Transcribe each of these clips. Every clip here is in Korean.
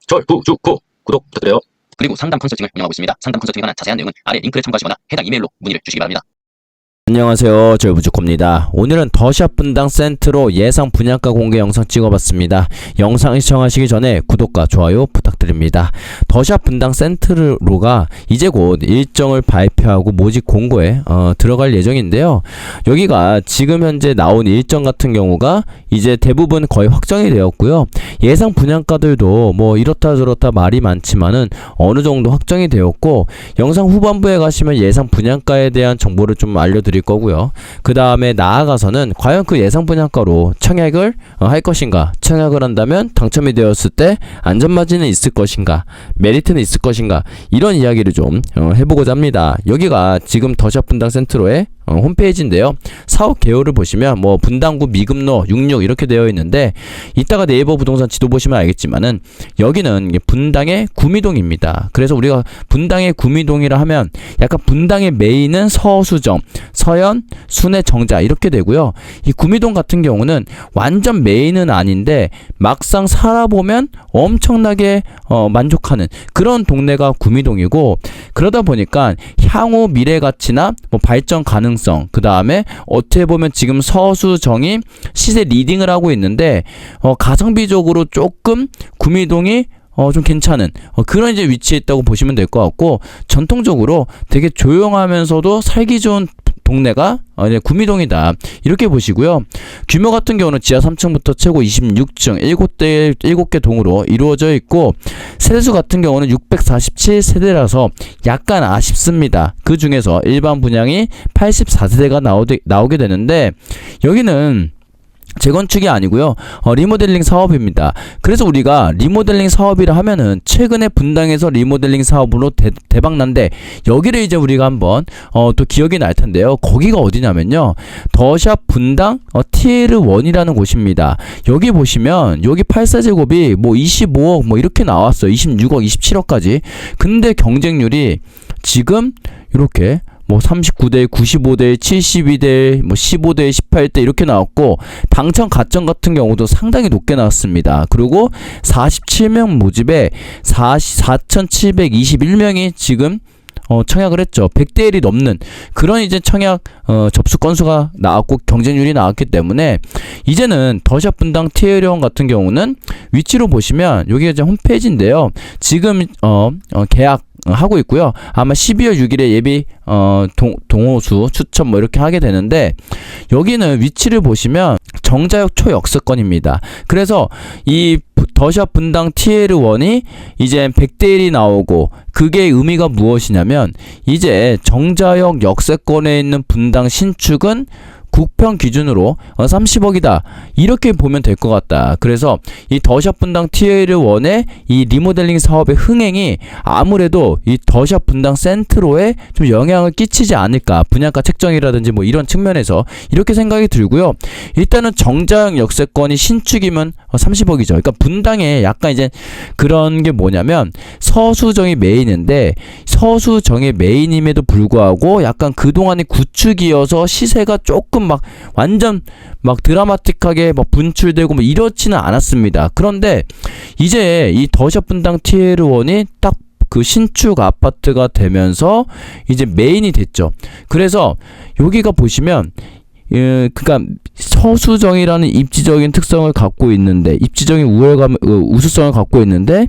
절부주고 구독 부탁드려요. 그리고 상담 컨설팅을 운영하고 있습니다. 상담 컨설팅에 관한 자세한 내용은 아래 링크를 참고하시거나 해당 이메일로 문의를 주시기 바랍니다. 안녕하세요, 절부주코입니다. 오늘은 더샵 분당 센트로 예상 분양가 공개 영상 찍어봤습니다. 영상 시청하시기 전에 구독과 좋아요 부탁드립니다. 더샵 분당 센트로가 이제 곧 일정을 발표하고 모집 공고에 들어갈 예정인데요. 여기가 지금 현재 나온 일정 같은 경우가 이제 대부분 거의 확정이 되었고요. 예상 분양가들도 뭐 이렇다 저렇다 말이 많지만은 어느 정도 확정이 되었고, 영상 후반부에 가시면 예상 분양가에 대한 정보를 좀 알려드릴 거고요. 그 다음에 나아가서는 과연 그 예상 분양가로 청약을 할 것인가, 청약을 한다면 당첨이 되었을 때 안전마진은 있을 것인가, 메리트는 있을 것인가, 이런 이야기를 좀 해보고자 합니다. 여기가 지금 더샵 분당 센트로의 홈페이지인데요. 사업 개요를 보시면 뭐 분당구 미금로 66 이렇게 되어 있는데, 이따가 네이버 부동산 지도 보시면 알겠지만은 여기는 분당의 구미동입니다. 그래서 우리가 분당의 구미동이라 하면 약간 분당의 메인은 서수정, 서현, 순회, 정자 이렇게 되고요. 이 구미동 같은 경우는 완전 메인은 아닌데 막상 살아보면 엄청나게 만족하는 그런 동네가 구미동이고, 그러다 보니까 향후 미래 가치나 뭐 발전 가능성, 그 다음에 어떻게 보면 지금 서수정이 시세 리딩을 하고 있는데 가성비적으로 조금 구미동이 좀 괜찮은 그런 이제 위치에 있다고 보시면 될 것 같고, 전통적으로 되게 조용하면서도 살기 좋은 동네가 이제 구미동이다 이렇게 보시고요. 규모 같은 경우는 지하 3층부터 최고 26층 7개 동으로 이루어져 있고, 세대수 같은 경우는 647세대라서 약간 아쉽습니다. 그 중에서 일반 분양이 84세대가 나오게 되는데, 여기는 재건축이 아니고요, 리모델링 사업입니다. 그래서 우리가 리모델링 사업이라 하면은 최근에 분당에서 리모델링 사업으로 대박난데, 여기를 이제 우리가 한번 또 기억이 날 텐데요. 거기가 어디냐면요, 더샵 분당 TL1이라는 곳입니다. 여기 보시면 여기 84제곱이 뭐 25억 뭐 이렇게 나왔어요. 26억, 27억까지. 근데 경쟁률이 지금 이렇게 뭐 39대, 95대, 72대, 뭐 15대, 18대 이렇게 나왔고, 당첨 가점 같은 경우도 상당히 높게 나왔습니다. 그리고 47명 모집에 4,721명이 지금 청약을 했죠. 100대 1이 넘는 그런 이제 청약 접수 건수가 나왔고 경쟁률이 나왔기 때문에, 이제는 더샵 분당 TL1 같은 경우는 위치로 보시면 여기가 이제 홈페이지인데요. 지금 계약 하고 있고요. 아마 12월 6일에 예비 동호수 추천 뭐 이렇게 하게 되는데, 여기는 위치를 보시면 정자역 초역세권입니다. 그래서 이 더샵 분당 TL1이 이제 100대 1이 나오고, 그게 의미가 무엇이냐면 이제 정자역 역세권에 있는 분당 신축은 국평 기준으로 30억이다 이렇게 보면 될 것 같다. 그래서 이 더샵 분당 TL1의 이 리모델링 사업의 흥행이 아무래도 이 더샵 분당 센트로에 좀 영향을 끼치지 않을까, 분양가 책정이라든지 뭐 이런 측면에서 이렇게 생각이 들고요. 일단은 정자역 역세권이 신축이면 30억이죠. 그러니까 분당에 약간 이제 그런 게 뭐냐면, 서수정이 메인인데 서수정의 메인임에도 불구하고 약간 그동안의 구축이어서 시세가 조금 막 완전 막 드라마틱하게 막 분출되고 뭐 이렇지는 않았습니다. 그런데 이제 이 더샵 분당 TL1이 딱 그 신축 아파트가 되면서 이제 메인이 됐죠. 그래서 여기가 보시면 그러니까 서수정이라는 입지적인 특성을 갖고 있는데, 입지적인 우수성을 갖고 있는데,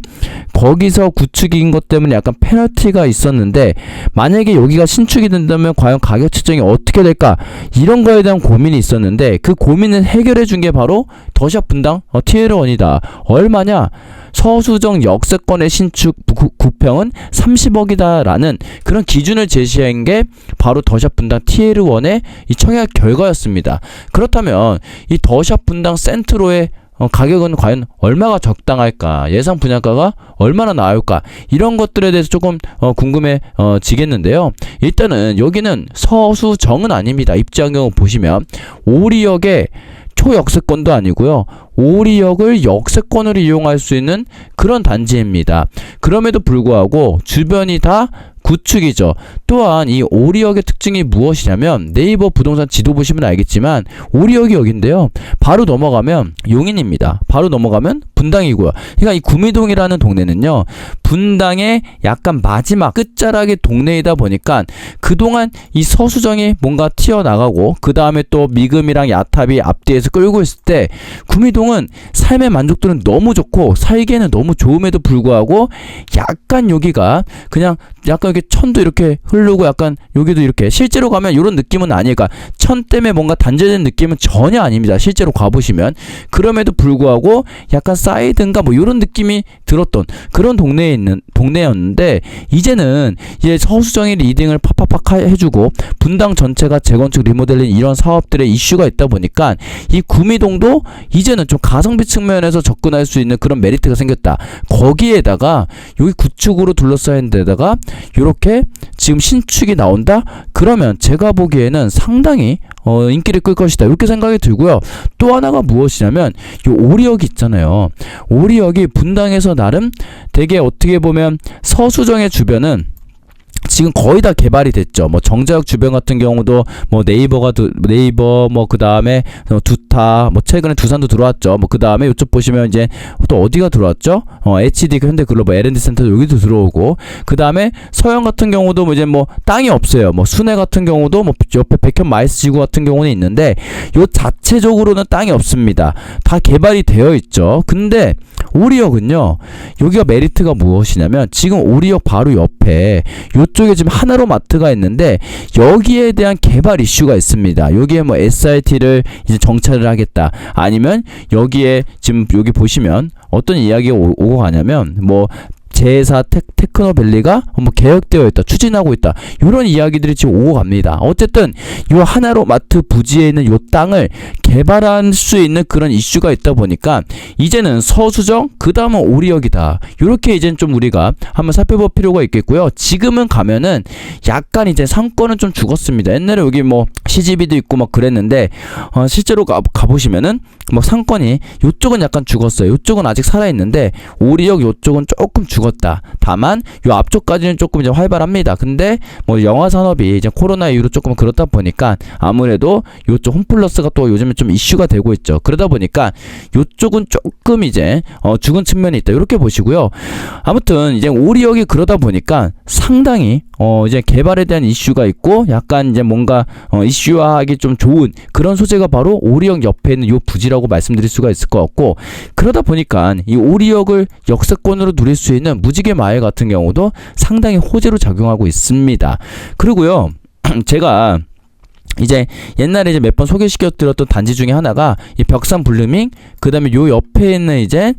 거기서 구축인 것 때문에 약간 페널티가 있었는데, 만약에 여기가 신축이 된다면 과연 가격 책정이 어떻게 될까, 이런 거에 대한 고민이 있었는데, 그 고민을 해결해 준 게 바로 더샵 분당 TL1이다. 얼마냐? 서수정 역세권의 신축 국평은 30억이다 라는 그런 기준을 제시한 게 바로 더샵 분당 TL1의 이 청약 결과였습니다. 그렇다면 이 더샵 분당 센트로의 가격은 과연 얼마가 적당할까, 예상 분양가가 얼마나 나올까, 이런 것들에 대해서 조금 궁금해지겠는데요. 일단은 여기는 서수정은 아닙니다. 입지한 경우 보시면 오리역에 초역세권도 아니고요, 오리역을 역세권으로 이용할 수 있는 그런 단지입니다. 그럼에도 불구하고 주변이 다 구축이죠. 또한 이 오리역의 특징이 무엇이냐면, 네이버 부동산 지도 보시면 알겠지만 오리역이 여긴데요. 바로 넘어가면 용인입니다. 바로 넘어가면 분당이고요. 그러니까 이 구미동이라는 동네는요, 분당의 약간 마지막 끝자락의 동네이다 보니까 그동안 이 서수정이 뭔가 튀어나가고 그 다음에 또 미금이랑 야탑이 앞뒤에서 끌고 있을 때 구미동은 삶의 만족도는 너무 좋고 살기에는 너무 좋음에도 불구하고 약간 여기가 그냥 약간 이렇게 천도 이렇게 흐르고 약간 여기도 이렇게 실제로 가면 이런 느낌은 아니니까 천 때문에 뭔가 단절된 느낌은 전혀 아닙니다. 실제로 가보시면. 그럼에도 불구하고 약간 사이드인가 뭐 이런 느낌이 들었던 그런 동네였는데 이제는 이제 서수정이 리딩을 팍팍팍 해주고 분당 전체가 재건축 리모델링 이런 사업들의 이슈가 있다 보니까 이 구미동도 이제는 좀 가성비 측면에서 접근할 수 있는 그런 메리트가 생겼다. 거기에다가 여기 구축으로 둘러싸인 데다가 이렇게 지금 신축이 나온다? 그러면 제가 보기에는 상당히 인기를 끌 것이다. 이렇게 생각이 들고요. 또 하나가 무엇이냐면 이 오리역이 있잖아요. 오리역이 분당에서 나름 되게 어떻게 보면 서수정의 주변은 지금 거의 다 개발이 됐죠. 뭐 정자역 주변 같은 경우도 뭐 네이버 뭐 그 다음에 두타 뭐 최근에 두산도 들어왔죠. 뭐 그 다음에 이쪽 보시면 이제 또 어디가 들어왔죠? HD 현대글로벌 L&D 센터 여기도 들어오고 그 다음에 서영 같은 경우도 뭐 이제 뭐 땅이 없어요. 뭐 순회 같은 경우도 뭐 옆에 백현 마이스 지구 같은 경우는 있는데 요 자체적으로는 땅이 없습니다. 다 개발이 되어 있죠. 근데 오리역은요, 여기가 메리트가 무엇이냐면 지금 오리역 바로 옆에 요쪽에 지금 하나로 마트가 있는데 여기에 대한 개발 이슈가 있습니다. 여기에 뭐 SRT를 이제 정차를 하겠다. 아니면 여기에 지금 여기 보시면 어떤 이야기가 오고 가냐면 뭐 제4 테크노밸리가 뭐 계획되어 있다, 추진하고 있다, 이런 이야기들이 지금 오고 갑니다. 어쨌든 요 하나로 마트 부지에 있는 요 땅을 개발할 수 있는 그런 이슈가 있다 보니까 이제는 서수정 그 다음은 오리역이다. 요렇게 이제는 좀 우리가 한번 살펴볼 필요가 있겠고요. 지금은 가면은 약간 이제 상권은 좀 죽었습니다. 옛날에 여기 뭐 CGV도 있고 막 그랬는데 실제로 가보시면은 뭐 상권이 요쪽은 약간 죽었어요. 요쪽은 아직 살아있는데 오리역 요쪽은 조금 죽었다. 다만 요 앞쪽까지는 조금 이제 활발합니다. 근데 뭐 영화 산업이 이제 코로나 이후로 조금 그렇다 보니까 아무래도 요쪽 홈플러스가 또 요즘에 좀 이슈가 되고 있죠. 그러다 보니까 요쪽은 조금 이제 죽은 측면이 있다. 이렇게 보시고요. 아무튼 이제 오리역이 그러다 보니까 상당히 이제 개발에 대한 이슈가 있고 약간 이제 뭔가 이슈화하기 좀 좋은 그런 소재가 바로 오리역 옆에 있는 요 부지라고 말씀드릴 수가 있을 것 같고, 그러다 보니까 이 오리역을 역세권으로 누릴 수 있는 무지개 마을 같은 경우도 상당히 호재로 작용하고 있습니다. 그리고요, 제가 이제 옛날에 이제 몇 번 소개시켜 드렸던 단지 중에 하나가 이 벽산 블루밍, 그 다음에 요 옆에 있는 이제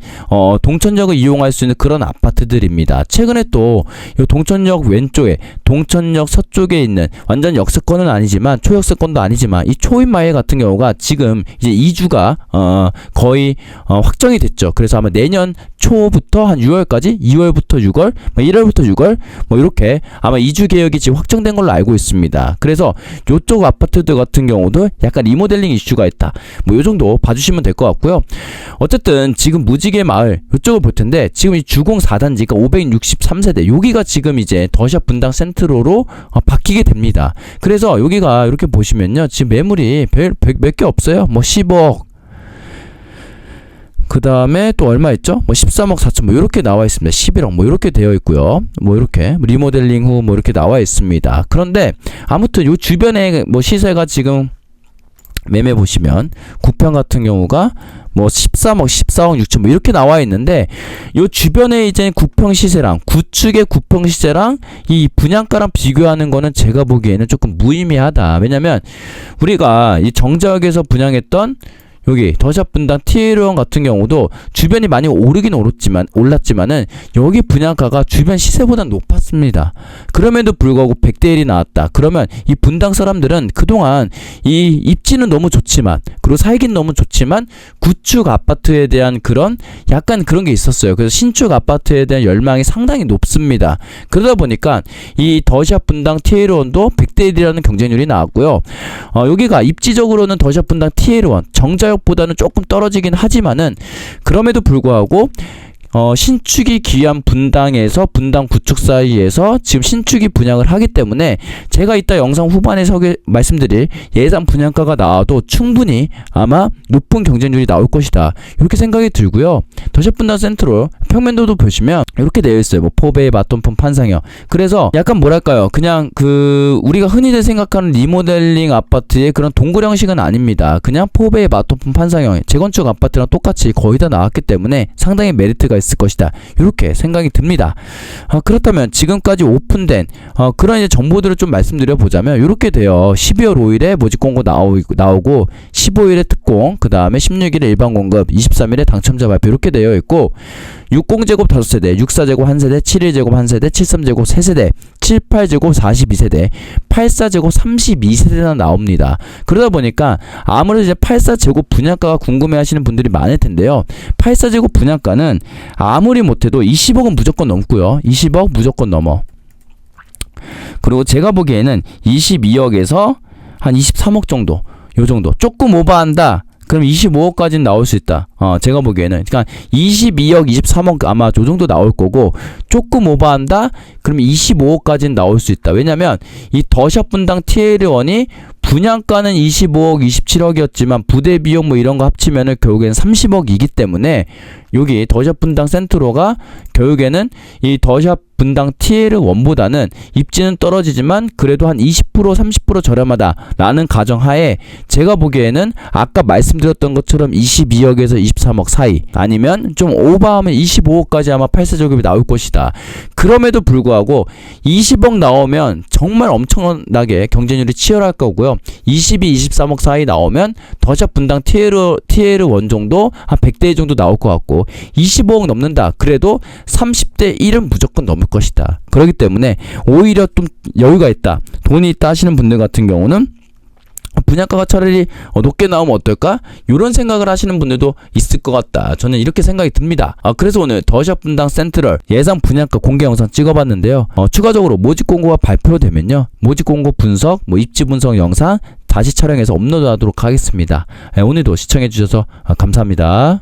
동천역을 이용할 수 있는 그런 아파트들입니다. 최근에 또 요 동천역 왼쪽에 동천역 서쪽에 있는 완전 역세권은 아니지만 초역세권도 아니지만 이 초입마을 같은 경우가 지금 이제 이주가 거의 확정이 됐죠. 그래서 아마 내년 초부터 한 6월까지 2월부터 6월, 1월부터 6월 뭐 이렇게 아마 이주 계획이 지금 확정된 걸로 알고 있습니다. 그래서 요쪽 아파트들 같은 경우도 약간 리모델링 이슈가 있다. 뭐 요 정도 봐주시면 될 것 같고요. 어쨌든 지금 무지개 마을 요쪽을 볼 텐데 지금 이 주공 4단지가 563세대 여기가 지금 이제 더샵 분당 센트로로 바뀌게 됩니다. 그래서 여기가 이렇게 보시면요, 지금 매물이 몇 개 없어요. 뭐 10억, 그 다음에 또 얼마 있죠? 뭐 13억 4천 뭐 이렇게 나와 있습니다. 11억 뭐 이렇게 되어 있고요. 뭐 이렇게 리모델링 후 뭐 이렇게 나와 있습니다. 그런데 아무튼 요 주변에 뭐 시세가 지금 매매 보시면 9평 같은 경우가 뭐 13억, 14억 6천 뭐 이렇게 나와 있는데 요 주변에 이제 9평 시세랑 구축의 9평 시세랑 이 분양가랑 비교하는 거는 제가 보기에는 조금 무의미하다. 왜냐면 우리가 이 정자역에서 분양했던 여기 더샵 분당 T1 같은 경우도 주변이 많이 오르긴 올랐지만은 여기 분양가가 주변 시세보다 높았습니다. 그럼에도 불구하고 100대 1이 나왔다. 그러면 이 분당 사람들은 그동안 이 입지는 너무 좋지만 그리고 살긴 너무 좋지만 구축 아파트에 대한 그런 약간 그런 게 있었어요. 그래서 신축 아파트에 대한 열망이 상당히 높습니다. 그러다 보니까 이 더샵 분당 T1도 100대 1이라는 경쟁률이 나왔고요. 여기가 입지적으로는 더샵 분당 T1 정자역보다는 조금 떨어지긴 하지만은 그럼에도 불구하고 신축이 귀한 분당에서 분당 구축 사이에서 지금 신축이 분양을 하기 때문에 제가 이따 영상 후반에 말씀드릴 예상 분양가가 나와도 충분히 아마 높은 경쟁률이 나올 것이다. 이렇게 생각이 들고요. 더샵 분당 센트럴 평면도도 보시면 이렇게 되어 있어요. 뭐 포베이, 맛돈폰, 판상형. 그래서 약간 뭐랄까요? 그냥 우리가 흔히들 생각하는 리모델링 아파트의 그런 동굴 형식은 아닙니다. 그냥 포베이, 맛돈폰, 판상형 재건축 아파트랑 똑같이 거의 다 나왔기 때문에 상당히 메리트가 있을 것이다. 이렇게 생각이 듭니다. 그렇다면 지금까지 오픈된 그런 이제 정보들을 좀 말씀드려 보자면 이렇게 돼요. 12월 5일에 모집 공고 나오고 15일에 특공, 그 다음에 16일에 일반 공급, 23일에 당첨자 발표 이렇게 되어 있고 60제곱 5세대, 64제곱 1세대, 71제곱 1세대, 73제곱 3세대, 78제곱 42세대, 84제곱 32세대나 나옵니다. 그러다 보니까 아무래도 이제 84제곱 분양가가 궁금해 하시는 분들이 많을 텐데요. 84제곱 분양가는 아무리 못해도 20억은 무조건 넘고요. 20억 무조건 넘어. 그리고 제가 보기에는 22억에서 한 23억 정도, 요 정도. 조금 오버한다. 그럼 25억까지는 나올 수 있다. 제가 보기에는. 그러니까 22억, 23억 아마 요 정도 나올 거고, 조금 오버한다? 그러면 25억까지는 나올 수 있다. 왜냐면 이 더샵 분당 TL1이 분양가는 25억, 27억이었지만 부대 비용 뭐 이런 거 합치면은 결국에는 30억이기 때문에 여기 더샵 분당 센트로가 결국에는 이 더샵 분당 TL1보다는 입지는 떨어지지만 그래도 한 20% 30% 저렴하다 라는 가정하에 제가 보기에는 아까 말씀드렸던 것처럼 22억에서 23억 사이, 아니면 좀 오버하면 25억까지 아마 84제곱이 나올 것이다. 그럼에도 불구하고 20억 나오면 정말 엄청나게 경쟁률이 치열할 거고요. 22, 23억 사이 나오면 더샵 분당 TL1 정도 한 100대 정도 나올 것 같고, 25억 넘는다 그래도 30대 1은 무조건 넘을 것이다. 그렇기 때문에 오히려 좀 여유가 있다, 돈이 있다 하시는 분들 같은 경우는 분양가가 차라리 높게 나오면 어떨까? 이런 생각을 하시는 분들도 있을 것 같다. 저는 이렇게 생각이 듭니다. 그래서 오늘 더샵 분당 센트럴 예상 분양가 공개 영상 찍어봤는데요. 추가적으로 모집 공고가 발표되면요, 모집 공고 분석, 입지 분석 영상 다시 촬영해서 업로드하도록 하겠습니다. 오늘도 시청해주셔서 감사합니다.